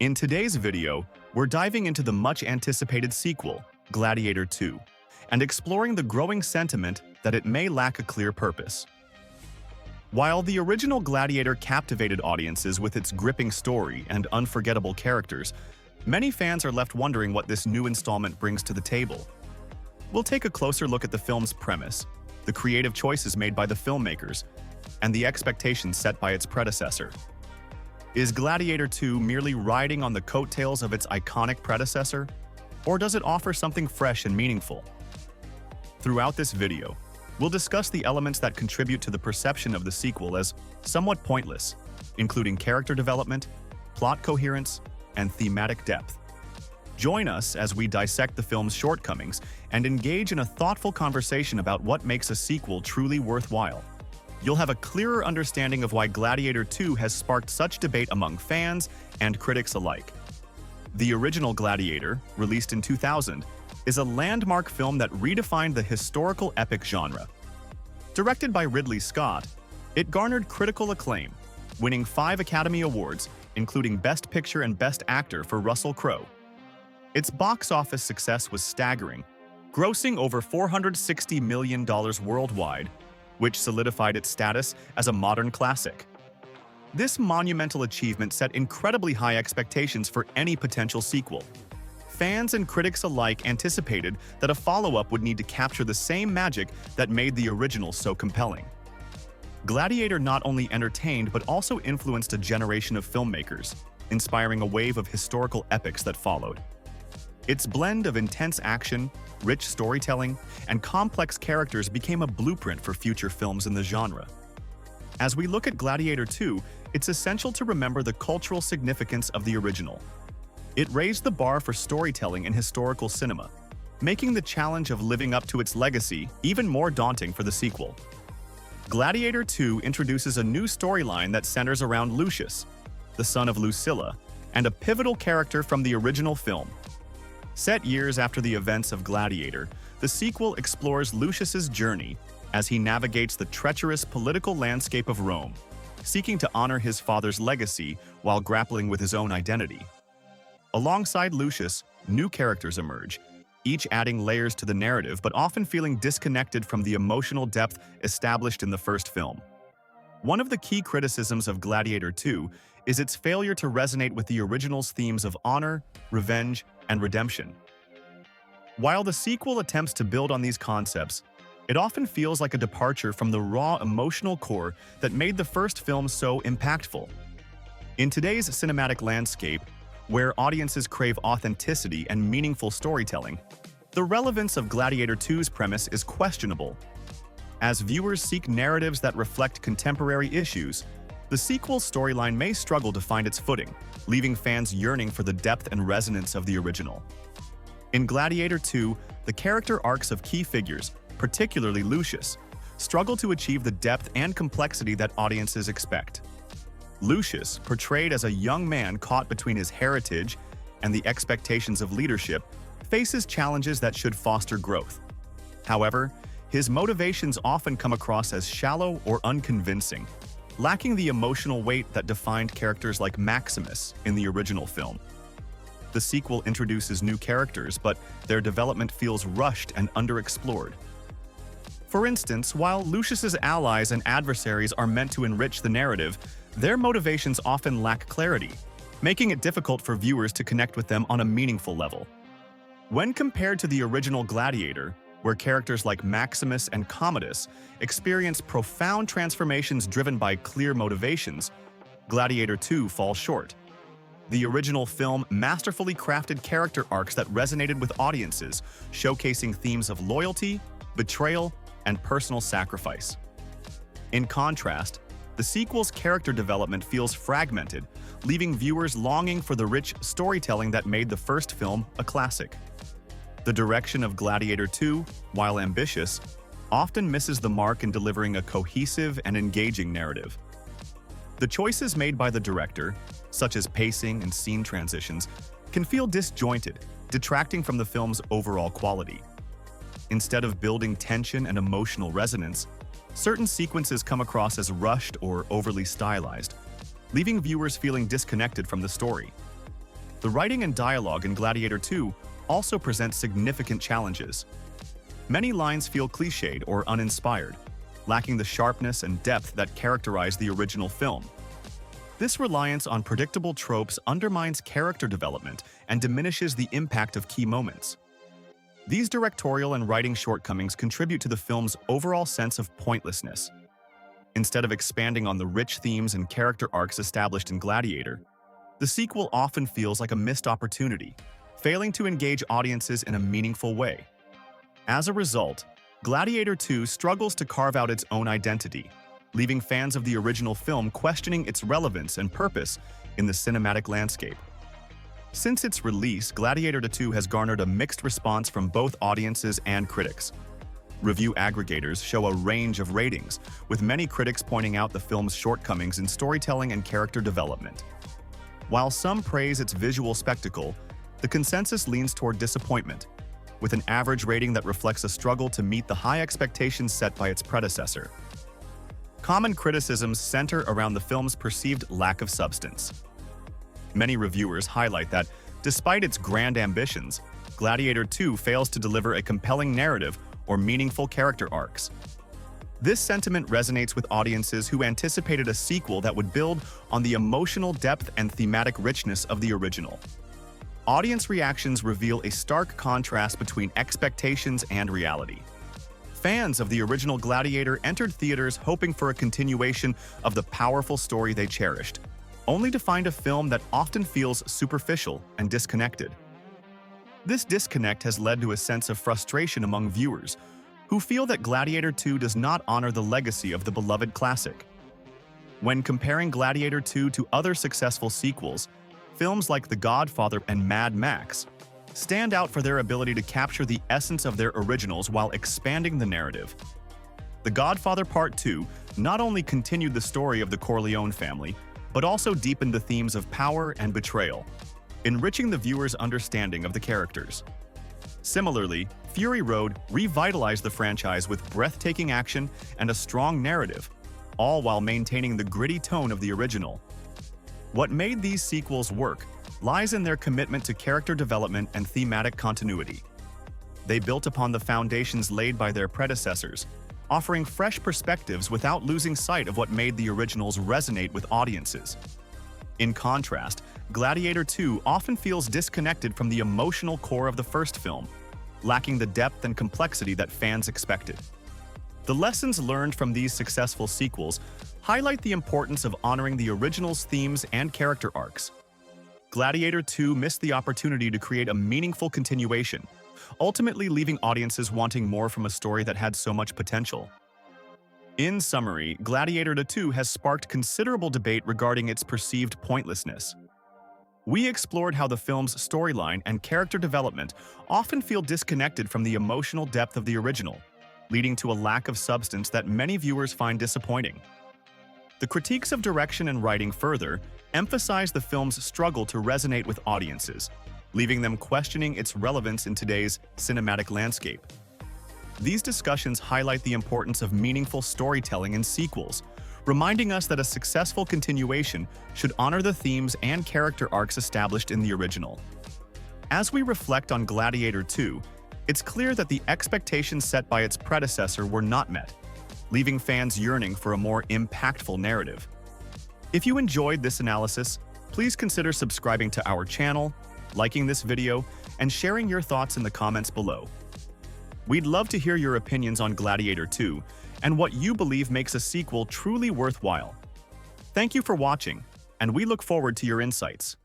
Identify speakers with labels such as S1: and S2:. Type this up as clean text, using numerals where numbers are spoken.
S1: In today's video, we're diving into the much-anticipated sequel, Gladiator II, and exploring the growing sentiment that it may lack a clear purpose. While the original Gladiator captivated audiences with its gripping story and unforgettable characters, many fans are left wondering what this new installment brings to the table. We'll take a closer look at the film's premise, the creative choices made by the filmmakers, and the expectations set by its predecessor. Is Gladiator II merely riding on the coattails of its iconic predecessor, or does it offer something fresh and meaningful? Throughout this video, we'll discuss the elements that contribute to the perception of the sequel as somewhat pointless, including character development, plot coherence, and thematic depth. Join us as we dissect the film's shortcomings and engage in a thoughtful conversation about what makes a sequel truly worthwhile. You'll have a clearer understanding of why Gladiator II has sparked such debate among fans and critics alike. The original Gladiator, released in 2000, is a landmark film that redefined the historical epic genre. Directed by Ridley Scott, it garnered critical acclaim, winning 5 Academy Awards, including Best Picture and Best Actor for Russell Crowe. Its box office success was staggering, grossing over $460 million worldwide, which solidified its status as a modern classic. This monumental achievement set incredibly high expectations for any potential sequel. Fans and critics alike anticipated that a follow-up would need to capture the same magic that made the original so compelling. Gladiator not only entertained but also influenced a generation of filmmakers, inspiring a wave of historical epics that followed. Its blend of intense action, rich storytelling, and complex characters became a blueprint for future films in the genre. As we look at Gladiator II, it's essential to remember the cultural significance of the original. It raised the bar for storytelling in historical cinema, making the challenge of living up to its legacy even more daunting for the sequel. Gladiator II introduces a new storyline that centers around Lucius, the son of Lucilla, and a pivotal character from the original film. Set years after the events of Gladiator, the sequel explores Lucius's journey as he navigates the treacherous political landscape of Rome, seeking to honor his father's legacy while grappling with his own identity. Alongside Lucius, new characters emerge, each adding layers to the narrative but often feeling disconnected from the emotional depth established in the first film. One of the key criticisms of Gladiator II is its failure to resonate with the original's themes of honor, revenge, and redemption. While the sequel attempts to build on these concepts, it often feels like a departure from the raw emotional core that made the first film so impactful. In today's cinematic landscape, where audiences crave authenticity and meaningful storytelling, the relevance of Gladiator II's premise is questionable. As viewers seek narratives that reflect contemporary issues, the sequel's storyline may struggle to find its footing, leaving fans yearning for the depth and resonance of the original. In Gladiator II, the character arcs of key figures, particularly Lucius, struggle to achieve the depth and complexity that audiences expect. Lucius, portrayed as a young man caught between his heritage and the expectations of leadership, faces challenges that should foster growth. However, his motivations often come across as shallow or unconvincing, lacking the emotional weight that defined characters like Maximus in the original film. The sequel introduces new characters, but their development feels rushed and underexplored. For instance, while Lucius's allies and adversaries are meant to enrich the narrative, their motivations often lack clarity, making it difficult for viewers to connect with them on a meaningful level. When compared to the original Gladiator, where characters like Maximus and Commodus experience profound transformations driven by clear motivations, Gladiator II falls short. The original film masterfully crafted character arcs that resonated with audiences, showcasing themes of loyalty, betrayal, and personal sacrifice. In contrast, the sequel's character development feels fragmented, leaving viewers longing for the rich storytelling that made the first film a classic. The direction of Gladiator II, while ambitious, often misses the mark in delivering a cohesive and engaging narrative. The choices made by the director, such as pacing and scene transitions, can feel disjointed, detracting from the film's overall quality. Instead of building tension and emotional resonance, certain sequences come across as rushed or overly stylized, leaving viewers feeling disconnected from the story. The writing and dialogue in Gladiator II also present significant challenges. Many lines feel cliched or uninspired, lacking the sharpness and depth that characterize the original film. This reliance on predictable tropes undermines character development and diminishes the impact of key moments. These directorial and writing shortcomings contribute to the film's overall sense of pointlessness. Instead of expanding on the rich themes and character arcs established in Gladiator, the sequel often feels like a missed opportunity, failing to engage audiences in a meaningful way. As a result, Gladiator II struggles to carve out its own identity, leaving fans of the original film questioning its relevance and purpose in the cinematic landscape. Since its release, Gladiator II has garnered a mixed response from both audiences and critics. Review aggregators show a range of ratings, with many critics pointing out the film's shortcomings in storytelling and character development. While some praise its visual spectacle, the consensus leans toward disappointment, with an average rating that reflects a struggle to meet the high expectations set by its predecessor. Common criticisms center around the film's perceived lack of substance. Many reviewers highlight that, despite its grand ambitions, Gladiator II fails to deliver a compelling narrative or meaningful character arcs. This sentiment resonates with audiences who anticipated a sequel that would build on the emotional depth and thematic richness of the original. Audience reactions reveal a stark contrast between expectations and reality. Fans of the original Gladiator entered theaters hoping for a continuation of the powerful story they cherished, only to find a film that often feels superficial and disconnected. This disconnect has led to a sense of frustration among viewers, who feel that Gladiator II does not honor the legacy of the beloved classic. When comparing Gladiator II to other successful sequels, films like The Godfather and Mad Max stand out for their ability to capture the essence of their originals while expanding the narrative. The Godfather Part 2 not only continued the story of the Corleone family, but also deepened the themes of power and betrayal, enriching the viewer's understanding of the characters. Similarly, Fury Road revitalized the franchise with breathtaking action and a strong narrative, all while maintaining the gritty tone of the original. What made these sequels work lies in their commitment to character development and thematic continuity. They built upon the foundations laid by their predecessors, offering fresh perspectives without losing sight of what made the originals resonate with audiences. In contrast, Gladiator II often feels disconnected from the emotional core of the first film, lacking the depth and complexity that fans expected. The lessons learned from these successful sequels highlight the importance of honoring the original's themes and character arcs. Gladiator II missed the opportunity to create a meaningful continuation, ultimately leaving audiences wanting more from a story that had so much potential. In summary, Gladiator II has sparked considerable debate regarding its perceived pointlessness. We explored how the film's storyline and character development often feel disconnected from the emotional depth of the original, leading to a lack of substance that many viewers find disappointing. The critiques of direction and writing further emphasize the film's struggle to resonate with audiences, leaving them questioning its relevance in today's cinematic landscape. These discussions highlight the importance of meaningful storytelling in sequels, reminding us that a successful continuation should honor the themes and character arcs established in the original. As we reflect on Gladiator II, it's clear that the expectations set by its predecessor were not met, leaving fans yearning for a more impactful narrative. If you enjoyed this analysis, please consider subscribing to our channel, liking this video, and sharing your thoughts in the comments below. We'd love to hear your opinions on Gladiator II and what you believe makes a sequel truly worthwhile. Thank you for watching, and we look forward to your insights.